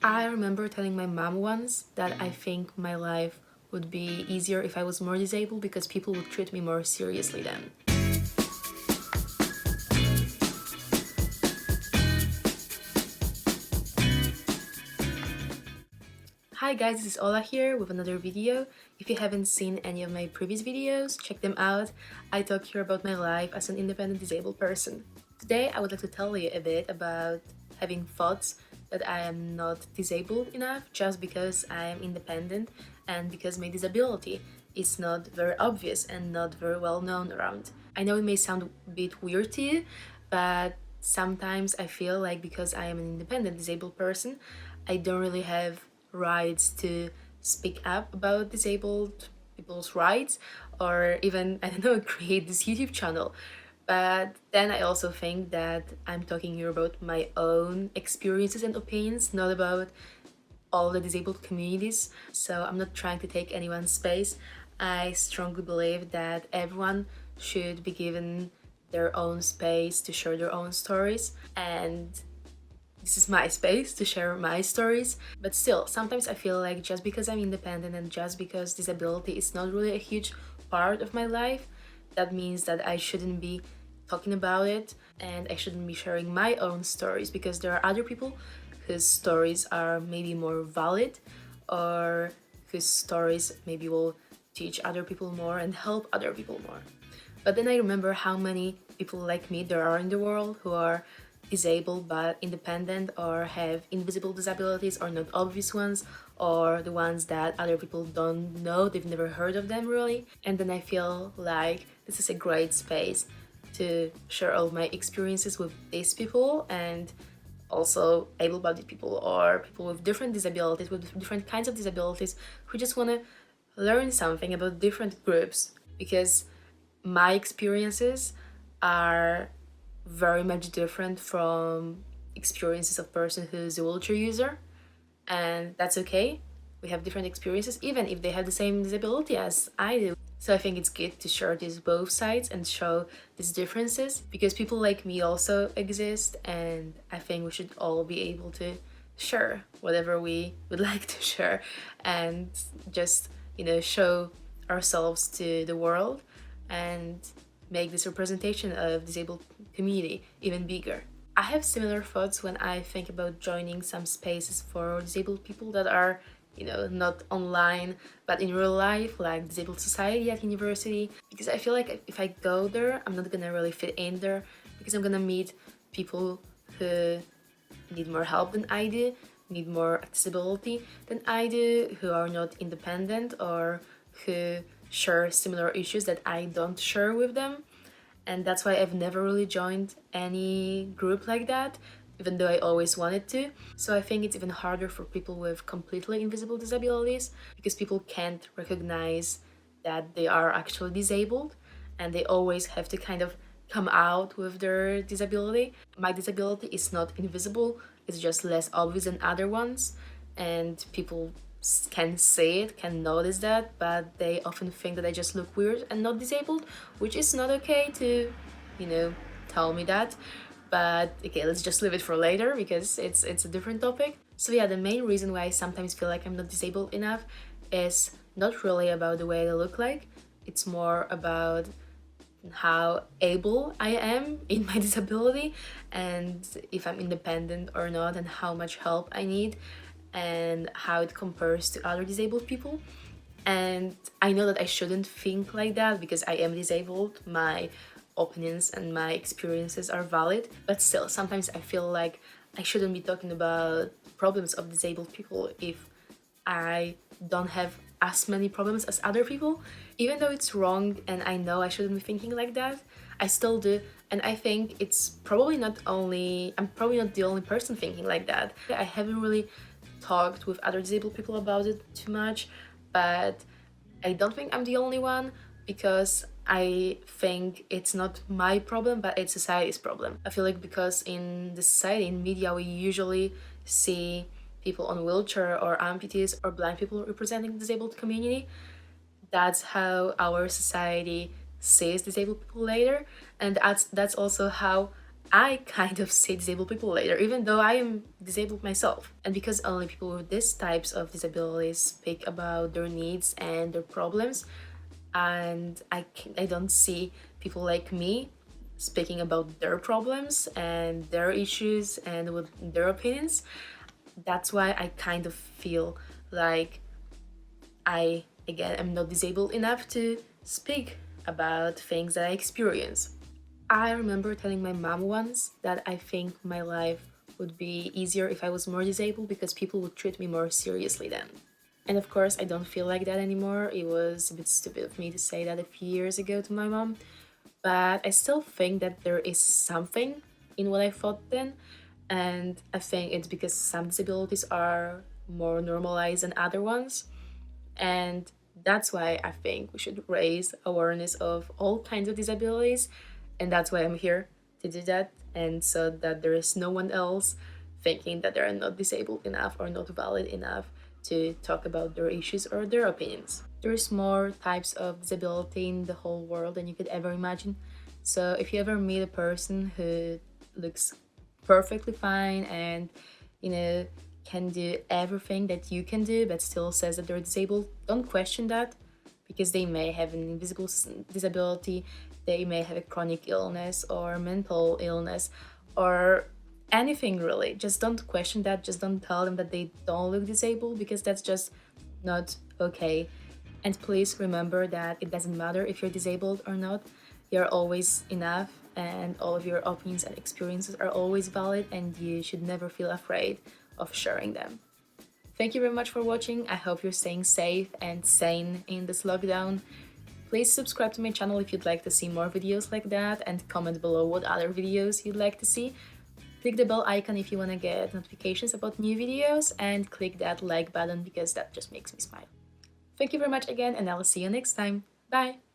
I remember telling my mom once that I think my life would be easier if I was more disabled because people would treat me more seriously then. Hi guys, this is Ola here with another video. If you haven't seen any of my previous videos, check them out. I talk here about my life as an independent disabled person. Today I would like to tell you a bit about having thoughts that I am not disabled enough just because I am independent and because my disability is not very obvious and not very well known around. I know it may sound a bit weird to you, but sometimes I feel like because I am an independent disabled person, I don't really have rights to speak up about disabled people's rights or even, I don't know, create this YouTube channel. But then I also think that I'm talking here about my own experiences and opinions, not about all the disabled communities. So I'm not trying to take anyone's space. I strongly believe that everyone should be given their own space to share their own stories, and this is my space to share my stories. But still, sometimes I feel like just because I'm independent and just because disability is not really a huge part of my life, that means that I shouldn't be talking about it and I shouldn't be sharing my own stories, because there are other people whose stories are maybe more valid or whose stories maybe will teach other people more and help other people more. But then I remember how many people like me there are in the world who are disabled but independent or have invisible disabilities or not obvious ones, or the ones that other people don't know, they've never heard of them really. And then I feel like this is a great space to share all my experiences with these people, and also able-bodied people or people with different disabilities, with different kinds of disabilities, who just want to learn something about different groups, because my experiences are very much different from experiences of person who's a wheelchair user, and that's okay. We have different experiences even if they have the same disability as I do. So I think it's good to share these both sides and show these differences, because people like me also exist, and I think we should all be able to share whatever we would like to share and just, show ourselves to the world and make this representation of disabled community even bigger. I have similar thoughts when I think about joining some spaces for disabled people that are, not online but in real life, like Disabled Society at university, because I feel like if I go there, I'm not gonna really fit in there, because I'm gonna meet people who need more help than I do, need more accessibility than I do, who are not independent or who share similar issues that I don't share with them. And that's why I've never really joined any group like that, even though I always wanted to. So I think it's even harder for people with completely invisible disabilities, because people can't recognize that they are actually disabled, and they always have to kind of come out with their disability. My disability is not invisible, it's just less obvious than other ones, and people can see it, can notice that, but they often think that I just look weird and not disabled, which is not okay to, tell me that. But okay, let's just leave it for later because it's a different topic. So yeah, the main reason why I sometimes feel like I'm not disabled enough is not really about the way I look like. It's more about how able I am in my disability, and if I'm independent or not, and how much help I need, and how it compares to other disabled people. And I know that I shouldn't think like that because I am disabled. My opinions and my experiences are valid, but still, sometimes I feel like I shouldn't be talking about problems of disabled people if I don't have as many problems as other people. Even though it's wrong and I know I shouldn't be thinking like that, I still do. And I think I'm probably not the only person thinking like that. I haven't really talked with other disabled people about it too much, but I don't think I'm the only one, because I think it's not my problem, but it's society's problem. I feel like because in the society, in media, we usually see people on wheelchair or amputees or blind people representing the disabled community. That's how our society sees disabled people later, and that's also how I kind of say disabled people later, even though I am disabled myself. And because only people with these types of disabilities speak about their needs and their problems, and I don't see people like me speaking about their problems and their issues and with their opinions, that's why I kind of feel like I, again, am not disabled enough to speak about things that I experience. I remember telling my mom once that I think my life would be easier if I was more disabled because people would treat me more seriously then. And of course, I don't feel like that anymore. It was a bit stupid of me to say that a few years ago to my mom, but I still think that there is something in what I thought then, and I think it's because some disabilities are more normalized than other ones, and that's why I think we should raise awareness of all kinds of disabilities, and that's why I'm here to do that, and so that there is no one else thinking that they are not disabled enough or not valid enough to talk about their issues or their opinions. There's more types of disability in the whole world than you could ever imagine. So if you ever meet a person who looks perfectly fine and, you know, can do everything that you can do but still says that they're disabled, don't question that, because they may have an invisible disability, they may have a chronic illness or mental illness or anything really. Just don't question that, just don't tell them that they don't look disabled, because that's just not okay. And please remember that it doesn't matter if you're disabled or not, you're always enough, and all of your opinions and experiences are always valid, and you should never feel afraid of sharing them. Thank you very much for watching. I hope you're staying safe and sane in this lockdown. Please subscribe to my channel if you'd like to see more videos like that, and comment below what other videos you'd like to see. Click the bell icon if you want to get notifications about new videos, and click that like button because that just makes me smile. Thank you very much again, and I'll see you next time. Bye!